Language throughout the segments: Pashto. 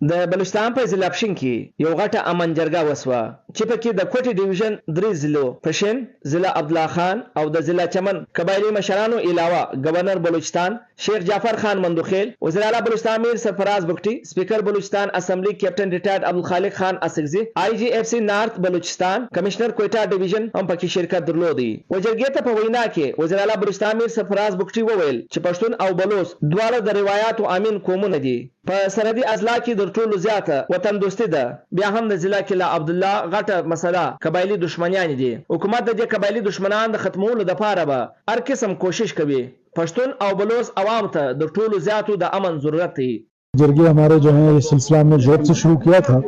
د بلوچستان په ضلع پښین کې یو غټه امن جرګه وسوه چې پکې د کوټي ډیویژن 3 ضلعو پښین ضلع عبدالله خان او د ضلع چمن قبایلی مشرانو علاوه گورنر بلوچستان شیخ جعفر خان مندوخیل وزیر اعلی بلوچستان میر سرفراز بگٹی سپیکر بلوچستان اسمبلی کیپٹن ریٹائرڈ عبدالخالق خان اسگزی آئی جی ایف سی نارتھ بلوچستان کمشنر کوئٹہ ډیویژن هم پکې شرکت درلودي. وجرګې ته په وینا کې وزیر اعلی بلوچستان میر سرفراز بگٹی وویل چې پښتون او بلوچ دواړه د روایت او امین قومونه دي. په سرحدي اضلاع کې د ټولو زیاته وطن دوستي ده. بیا هم د ضلع کې له عبدالله غټه مسله قبایلی دشمنیان دي. حکومت د دې قبایلی دشمنان د ختمولو لپاره به هر قسم کوشش کوي. پښتون او بلوچ عوام ته د ټولو زیاتو د امن ضرورت دی. जरगे हमारे जो हैं ये सिलसिला हमने जोत से शुरू किया था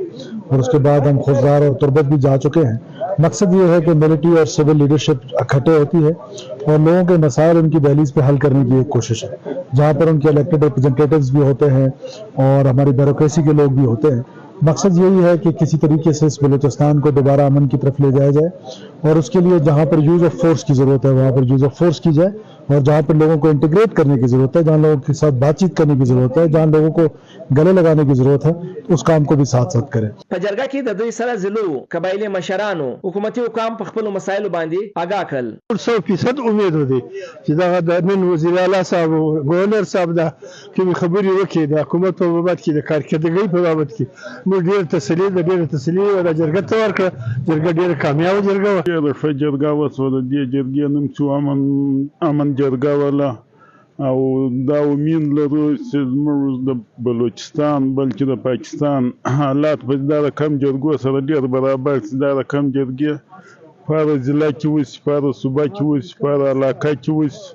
और उसके बाद हम खुददार और तुरबत भी जा चुके हैं। मकसद ये है कि मिलिट्री और सिविल लीडरशिप इकट्ठे होती है और लोगों के मसाइल उनकी दहलीज पे हल करने की एक कोशिश है, जहाँ पर उनके इलेक्टेड रिप्रेजेंटेटिव्स भी होते हैं और हमारी ब्यूरोक्रेसी के लोग भी होते हैं। मकसद यही है कि किसी तरीके से इस बलूचिस्तान को दोबारा अमन की तरफ ले जाया जाए और उसके लिए जहाँ पर यूज़ ऑफ फोर्स की ज़रूरत है वहाँ पर यूज़ ऑफ फोर्स की जाए और जहाँ पर लोगों को इंटीग्रेट करने की ज़रूरत है, जहाँ लोगों के साथ बातचीत करने की ज़रूरत है, जहाँ लोगों को गले लगाने की ज़रूरत है, तो उस काम को भी साथ साथ करें. په جرګه کې د دوی سره ضلعو قبایلی مشرانو حکومتي حکام په خپلو مسایلو باندې آګاه کړل. 100% امید دی چې دا د نن وزیر اعلی صاحب او گورنر صاحب دا کوم خبري وکړي د حکومت په بابت کې د کارکردګۍ په بابت کې نو ډیر تسلی او د جرګه ته ورکړه. جرګه ډیره کامیابه جرګه وه. د ښه جرګه وسوه. د دې جرګې نوم څو امن جرګه وله او دا امید لرو چې زموږ د بلوچستان بلکې د پاکستان حالات به دا د کم جرګو سره ډېر برابر شي. دا د کم جرګې په هره ضلع کې وشي، په هره صوبه کې وشي، په هره علاقه کې وشي.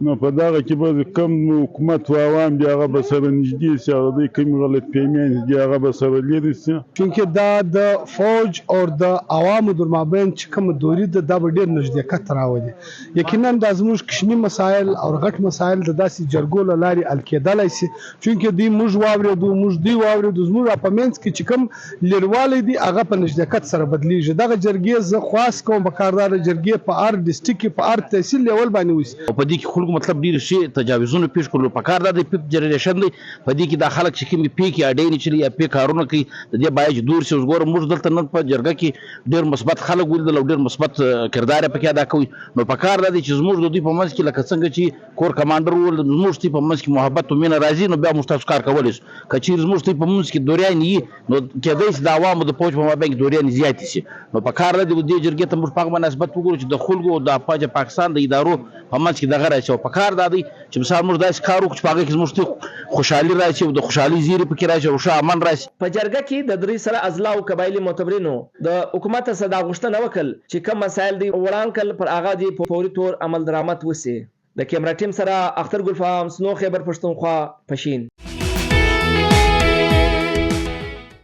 نو په دغه کې به کم حکومت و عوام دي هغه به سره نږدې شي، هغه دوی کومې غلط فهمیانې دي هغه به سره لرې شي. چونکې دا د فوج او د عوامو در مابین چې کوم دوری ده دا به ډېر نږدېکت راولي. یقینا دا زموږ کوچني مسایل او غټ مسایل د داسې جرګو له لارې حل کېدلی شي، چونکې دوی موږ واورېدو موږ دوی واورېدو. زموږ په منځ کې چې کوم لروالی دي هغه په نږدېکت سره بدلیږي. دغه جرګې زه خواست کوم په کار دا جرګې په هر ډسټرکټ کې په هر تحصیل لیول باندې وشي. په دې کې خلکو مطلب ډیر شي تجاوزونه پیښ کړو په کار د پیپ جنریشن دی. په دې کې د خلک چې کوم پیک یا ډین چې یا پیک کارونه کوي د دې باید دور شي. وګوره موږ دلته نن په جرګه کې ډیر مثبت خلک ولیدل او ډیر مثبت کردار پکې ادا کوي. نو په کار د چې زموږ د دوی په منځ کې لکه څنګه چې کور کمانډر ول زموږ په منځ کې محبت او مینه راځي نو بیا موږ تاسو کار کولای شو. کچیر زموږ په منځ کې دوریان یي نو کېدای شي د عوامو د پوج په مابین کې دوریان زیات شي. نو په کار د دې جرګې ته موږ په مناسبت وګورو چې د خلکو د پاکستان د ادارو په منځ کې دغه راځي. په کار د چې مثال موږ داسې کار وکړو چې په هغه کې زموږ خوشحالي راشي او د خوشحالي زیری پکې راشي او ښه امن راشي. په جرګه کې د درې سره اضلاع او قبایلی معتبرینو د حکومت څخه دا غوښتنه وکړل چې کوم مسایل دي وړاندې کړل پر هغه دي په فوري تور عمل درآمد وشي. د کیمرا ټیم سره اختر ګل فام سنو خیبر پښتونخوا پښین.